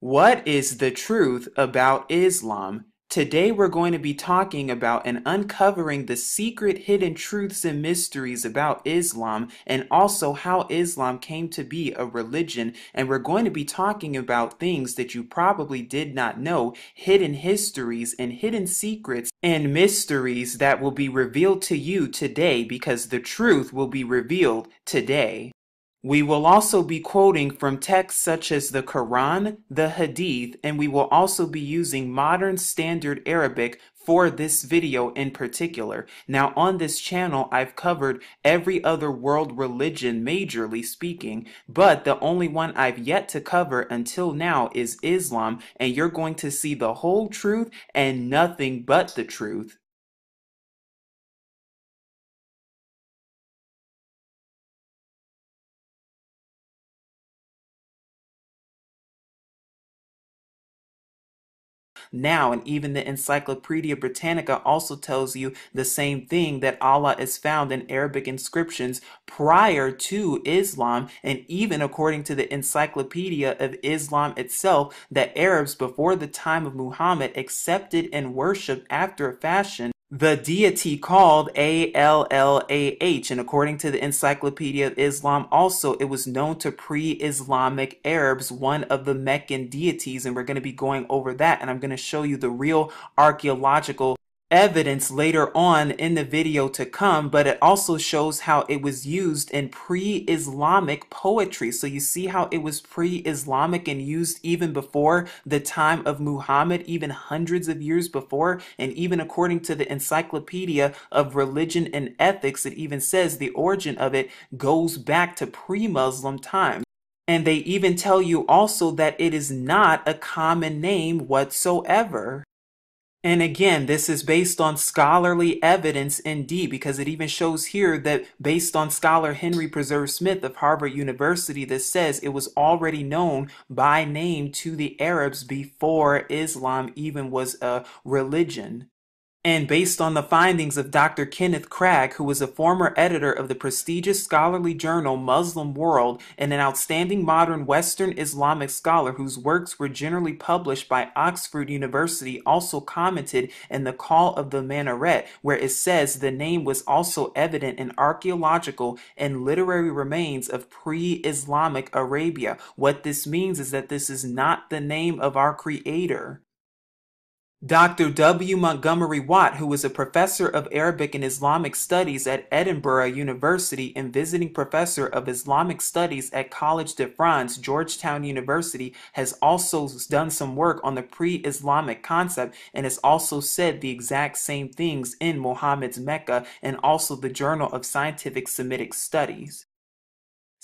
What is the truth about Islam? Today we're going to be talking about and uncovering the secret hidden truths and mysteries about Islam and also how Islam came to be a religion. And we're going to be talking about things that you probably did not know, hidden histories and hidden secrets and mysteries that will be revealed to you today because the truth will be revealed today. We will also be quoting from texts such as the Quran, the Hadith, and we will also be using modern standard Arabic for this video in particular. Now on this channel I've covered every other world religion majorly speaking, but the only one I've yet to cover until now is Islam, and you're going to see the whole truth and nothing but the truth. Now, and even the Encyclopedia Britannica also tells you the same thing, that Allah is found in Arabic inscriptions prior to Islam, and even according to the Encyclopedia of Islam itself, that Arabs before the time of Muhammad accepted and worshipped after a fashion the deity called Allah, and according to the Encyclopedia of Islam also, it was known to pre-Islamic Arabs, one of the Meccan deities, and we're going to be going over that, and I'm going to show you the real archaeological evidence later on in the video to come, but it also shows how it was used in pre-Islamic poetry. So you see how it was pre-Islamic and used even before the time of Muhammad, even hundreds of years before, and even according to the Encyclopedia of Religion and Ethics, it even says the origin of it goes back to pre-Muslim times. And they even tell you also that it is not a common name whatsoever. And again, this is based on scholarly evidence indeed, because it even shows here that based on scholar Henry Preserve Smith of Harvard University, that says it was already known by name to the Arabs before Islam even was a religion. And based on the findings of Dr. Kenneth Cragg, who was a former editor of the prestigious scholarly journal Muslim World and an outstanding modern Western Islamic scholar whose works were generally published by Oxford University, also commented in The Call of the Minaret, where it says the name was also evident in archaeological and literary remains of pre-Islamic Arabia. What this means is that this is not the name of our creator. Dr. W. Montgomery Watt, who was a professor of Arabic and Islamic Studies at Edinburgh University and visiting professor of Islamic Studies at College de France, Georgetown University, has also done some work on the pre-Islamic concept and has also said the exact same things in Muhammad's Mecca and also the Journal of Scientific Semitic Studies.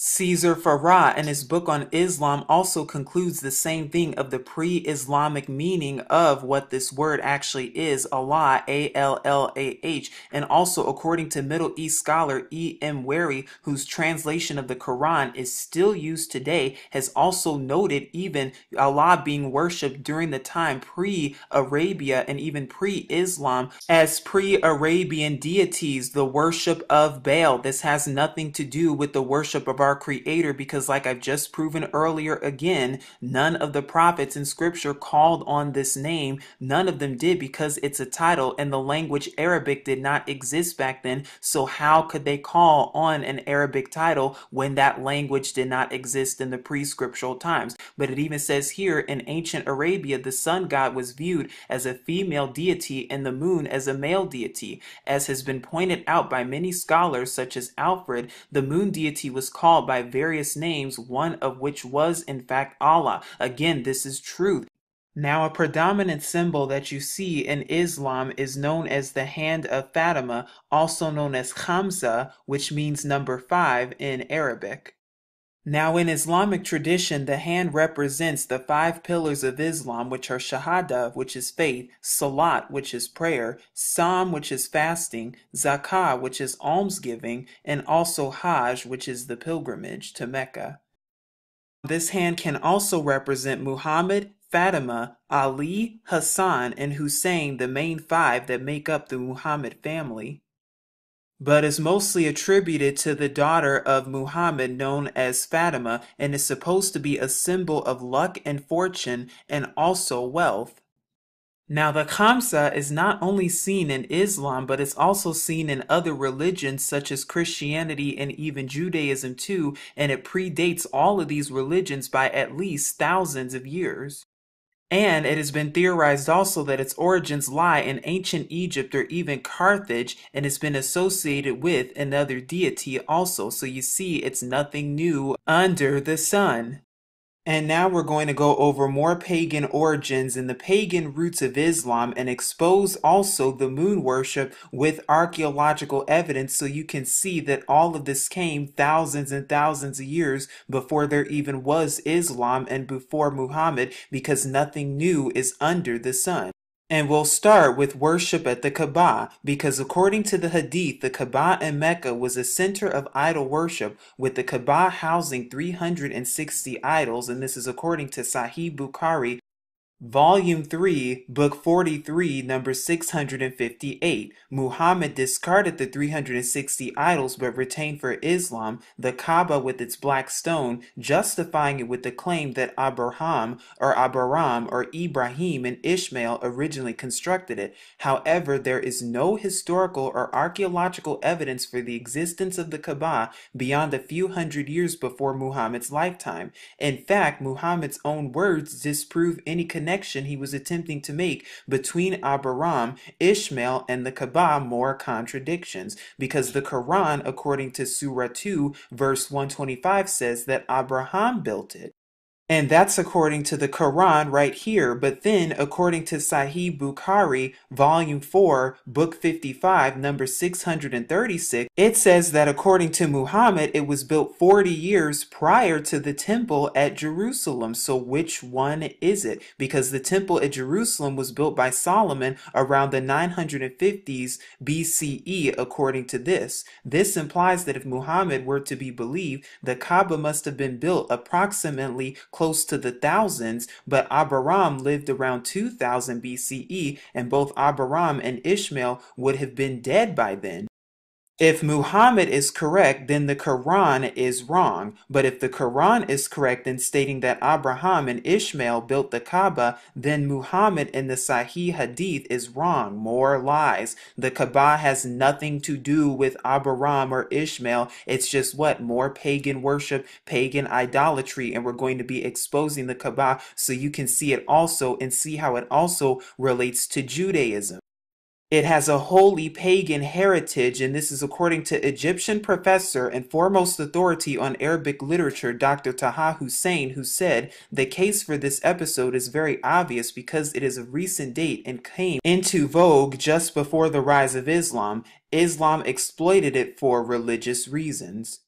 Caesar Farah, in his book on Islam, also concludes the same thing of the pre-Islamic meaning of what this word actually is, Allah, A-L-L-A-H. And also, according to Middle East scholar E.M. Wary, whose translation of the Quran is still used today, has also noted even Allah being worshipped during the time pre-Arabia and even pre-Islam as pre-Arabian deities, the worship of Baal. This has nothing to do with the worship of our creator, because like I've just proven earlier again, none of the prophets in scripture called on this name. None of them did, because it's a title and the language Arabic did not exist back then. So how could they call on an Arabic title when that language did not exist in the pre-scriptural times? But it even says here, in ancient Arabia, the sun god was viewed as a female deity and the moon as a male deity. As has been pointed out by many scholars such as Alfred, the moon deity was called by various names, one of which was in fact Allah. Again, this is truth. Now, a predominant symbol that you see in Islam is known as the hand of Fatima, also known as Khamsa, which means number 5 in Arabic. Now, in Islamic tradition, the hand represents the 5 pillars of Islam, which are Shahada, which is faith, Salat, which is prayer, Sam, which is fasting, Zakah, which is almsgiving, and also Hajj, which is the pilgrimage to Mecca. This hand can also represent Muhammad, Fatima, Ali, Hassan, and Hussein, the main 5 that make up the Muhammad family. but is mostly attributed to the daughter of Muhammad known as Fatima and is supposed to be a symbol of luck and fortune and also wealth. Now, the Khamsa is not only seen in Islam, but it's also seen in other religions such as Christianity and even Judaism too, and it predates all of these religions by at least thousands of years. And it has been theorized also that its origins lie in ancient Egypt or even Carthage, and it's been associated with another deity also. So you see, it's nothing new under the sun. And now we're going to go over more pagan origins and the pagan roots of Islam and expose also the moon worship with archaeological evidence so you can see that all of this came thousands and thousands of years before there even was Islam and before Muhammad, because nothing new is under the sun. And we'll start with worship at the Kaaba, because according to the Hadith, the Kaaba in Mecca was a center of idol worship, with the Kaaba housing 360 idols, and this is according to Sahih Bukhari, Volume 3, Book 43, number 658. Muhammad discarded the 360 idols but retained for Islam the Kaaba with its black stone, justifying it with the claim that Abraham or Ibrahim and Ishmael originally constructed it. However, there is no historical or archaeological evidence for the existence of the Kaaba beyond a few hundred years before Muhammad's lifetime. In fact, Muhammad's own words disprove any connection he was attempting to make between Abraham, Ishmael, and the Kaaba. More contradictions, because the Quran, according to Surah 2, verse 125, says that Abraham built it. And that's according to the Quran right here. But then, according to Sahih Bukhari, Volume 4, Book 55, number 636, it says that according to Muhammad, it was built 40 years prior to the temple at Jerusalem. So which one is it? Because the temple at Jerusalem was built by Solomon around the 950s BCE, according to this. This implies that if Muhammad were to be believed, the Kaaba must have been built approximately close to the thousands, but Abraham lived around 2000 BCE, and both Abraham and Ishmael would have been dead by then. If Muhammad is correct, then the Quran is wrong. But if the Quran is correct in stating that Abraham and Ishmael built the Kaaba, then Muhammad in the Sahih Hadith is wrong. More lies. The Kaaba has nothing to do with Abraham or Ishmael. It's just what? More pagan worship, pagan idolatry. And we're going to be exposing the Kaaba so you can see it also and see how it also relates to Judaism. It has a holy pagan heritage, and this is according to Egyptian professor and foremost authority on Arabic literature, Dr. Taha Hussein, who said, the case for this episode is very obvious because it is of recent date and came into vogue just before the rise of Islam. Islam exploited it for religious reasons.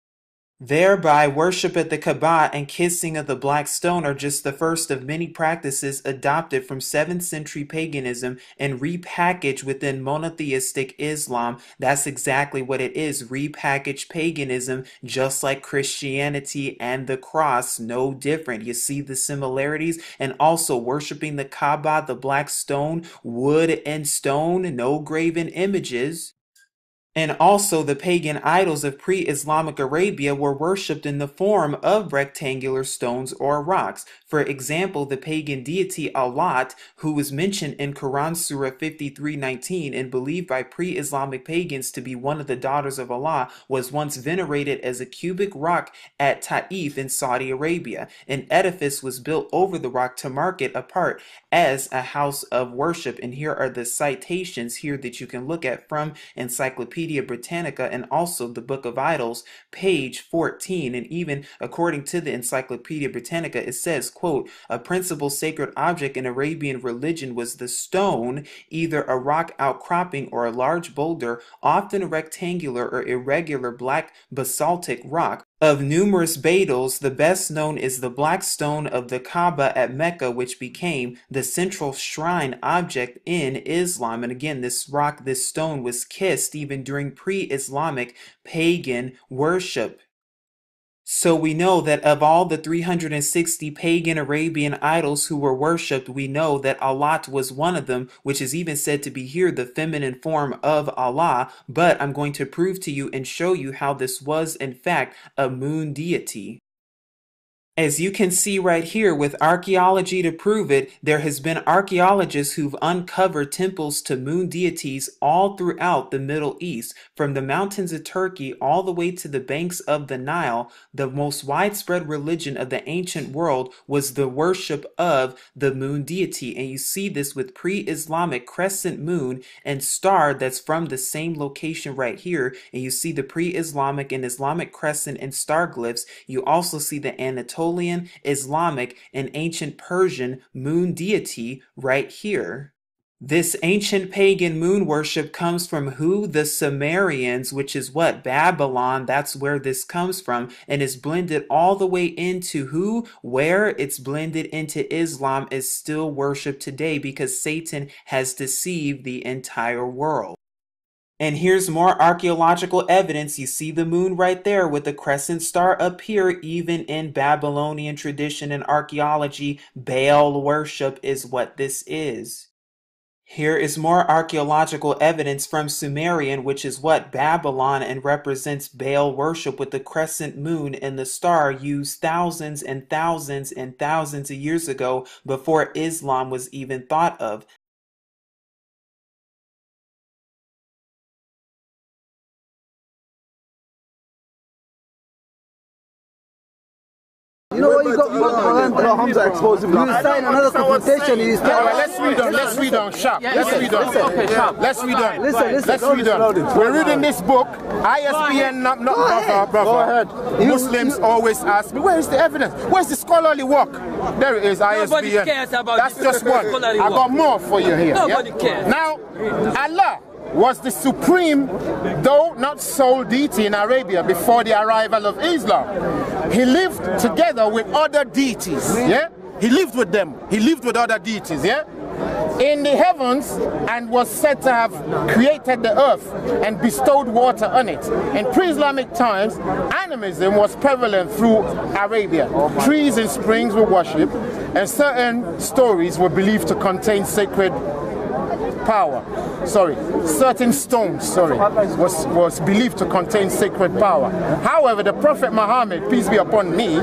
Thereby, worship at the Kaaba and kissing of the black stone are just the first of many practices adopted from 7th century paganism and repackaged within monotheistic Islam. That's exactly what it is, repackaged paganism, just like Christianity and the cross, no different. You see the similarities? And also worshiping the Kaaba, the black stone, wood and stone, no graven images. And also, the pagan idols of pre-Islamic Arabia were worshipped in the form of rectangular stones or rocks. For example, the pagan deity Allat, who was mentioned in Quran Surah 53:19 and believed by pre-Islamic pagans to be one of the daughters of Allah, was once venerated as a cubic rock at Taif in Saudi Arabia. An edifice was built over the rock to mark it apart as a house of worship. And here are the citations here that you can look at from Encyclopedia Britannica and also the Book of Idols, page 14. And even according to the Encyclopedia Britannica, it says, quote, a principal sacred object in Arabian religion was the stone, either a rock outcropping or a large boulder, often a rectangular or irregular black basaltic rock. Of numerous Badals, the best known is the black stone of the Kaaba at Mecca, which became the central shrine object in Islam. And again, this rock, this stone was kissed even during pre-Islamic pagan worship. So we know that of all the 360 pagan Arabian idols who were worshipped, we know that Allat was one of them, which is even said to be here the feminine form of Allah. But I'm going to prove to you and show you how this was in fact a moon deity. As you can see right here, with archaeology to prove it, there has been archaeologists who've uncovered temples to moon deities all throughout the Middle East, from the mountains of Turkey all the way to the banks of the Nile. The most widespread religion of the ancient world was the worship of the moon deity, and you see this with pre-Islamic crescent moon and star that's from the same location right here, and you see the pre-Islamic and Islamic crescent and star glyphs. You also see the Anatolian, Islamic, and ancient Persian moon deity right here. This ancient pagan moon worship comes from who? The Sumerians, which is what? Babylon. That's where this comes from, and is blended all the way into who? Where? It's blended into Islam, is still worshipped today because Satan has deceived the entire world. And here's more archaeological evidence. You see the moon right there with the crescent star up here. Even in Babylonian tradition and archaeology, Baal worship is what this is. Here is more archaeological evidence from Sumerian, which is what? Babylon, and represents Baal worship with the crescent moon and the star used thousands and thousands and thousands of years ago before Islam was even thought of. You know what you got Hamza explosive. You sign another confrontation. Let's read on. Sharp. Let's read on. We're reading this book. ISBN, not brother. Go ahead. Muslims always ask me, where's the evidence? Where's the scholarly work? There it is, ISBN. That's just one. I got more for you here. Nobody cares. Now, Allah was the supreme, though not sole deity in Arabia before the arrival of Islam. He lived together with other deities, yeah? He lived with them. He lived with other deities, yeah? In the heavens, and was said to have created the earth and bestowed water on it. In pre-Islamic times, animism was prevalent through Arabia. Trees and springs were worshipped, and certain stories were believed to contain sacred power. Certain stones, was believed to contain sacred power. However, the Prophet Muhammad, peace be upon me,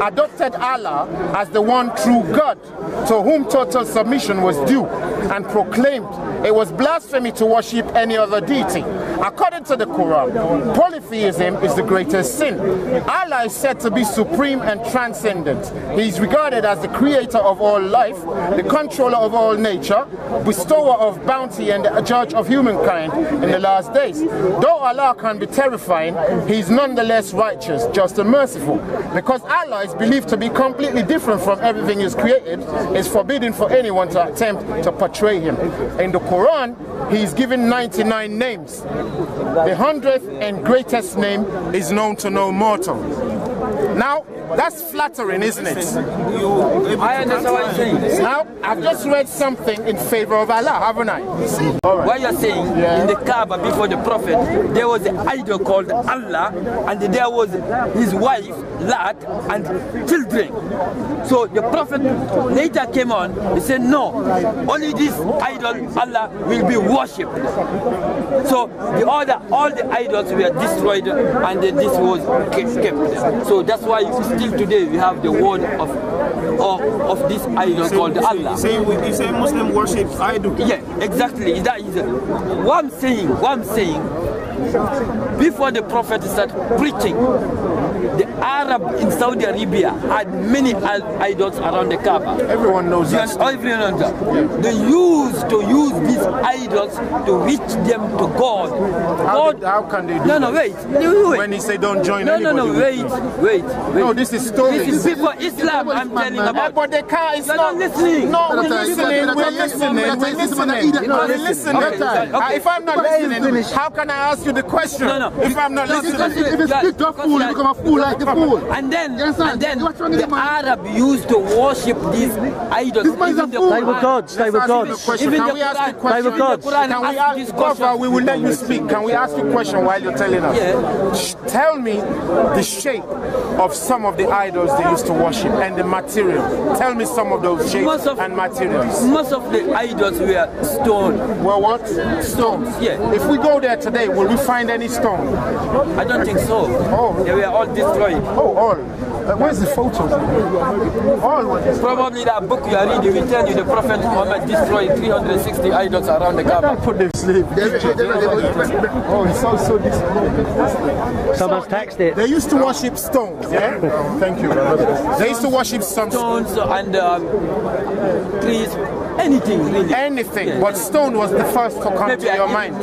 adopted Allah as the one true God, to whom total submission was due, and proclaimed it was blasphemy to worship any other deity. According to the Quran, polytheism is the greatest sin. Allah is said to be supreme and transcendent. He is regarded as the creator of all life, the controller of all nature, bestower of bounty, and the judge of humankind in the last days. Though Allah can be terrifying, He is nonetheless righteous, just and merciful. Because Allah is believed to be completely different from everything He has created, it's forbidden for anyone to attempt to portray Him. In the Quran, He is given 99 names. The 100th and greatest name is known to no mortal. Now, that's flattering, isn't it? I understand what you're saying. Now, I've just read something in favor of Allah, haven't I? Right. What you're saying, in the Kaaba before the Prophet, there was an idol called Allah, and there was his wife, Lat, and children. So the Prophet later came on, he said, no, only this idol, Allah, will be worshipped. So all the idols were destroyed, and this was kept. So that's why still today we have the word of this idol called Allah. You say Muslim worship idol? Yeah, exactly. That is what I'm saying. Before the Prophet started preaching, the Arab in Saudi Arabia had many idols around the Kaaba. Everyone knows that. Everyone knows that. They used to use these idols to reach them to God. How can they do No, wait. When he say don't join anybody. No, wait. No, this is stories. This is before Islam I'm telling about. But they can't, it's You're not listening. No, we're listening. If I'm not listening, how can I ask you the question? No. If I'm not listening. If it's big fool, you become a fool like the And then the Arab used to worship these idols. They were gods. They were gods. Can we ask you a question? Can we ask, brother, we will let you speak. Can we ask you a question while you're telling us? Yeah. Tell me the shape of some of the idols they used to worship and the material. Tell me some of those shapes and materials. Most of the idols were stone. Well, what? Stones. Yeah. If we go there today, will we find any stone? I don't think so. Oh. They were all destroyed. Oh, all. Where's the photos? All were destroyed. Probably that book you are reading will tell you the Prophet Muhammad destroyed 360 idols around the Kaaba. Put them slave. Oh, it's also destroyed. Someone's taxed it. They used to worship stones, yeah? Thank you, brother. They used to worship some stones and trees, anything really. Anything, yeah. But stone was the first to come to your mind.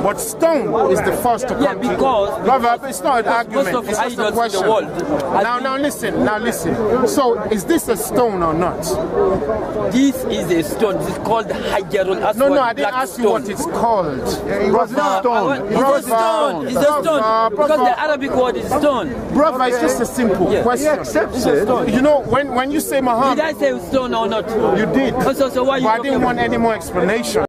But stone is the first to come to your mind. Brother, it's not an argument, it's just a question. Now listen. So, is this a stone or not? This is a stone. It's called Hajarul Aswad. No, I didn't ask you what it's called. It was a stone. It's a stone. Because the Arabic word is stone. Brother, it's just a simple question. He accepts it. You know, when you say Muhammad... Did I say stone or not? You did. So why but I didn't want any more explanation.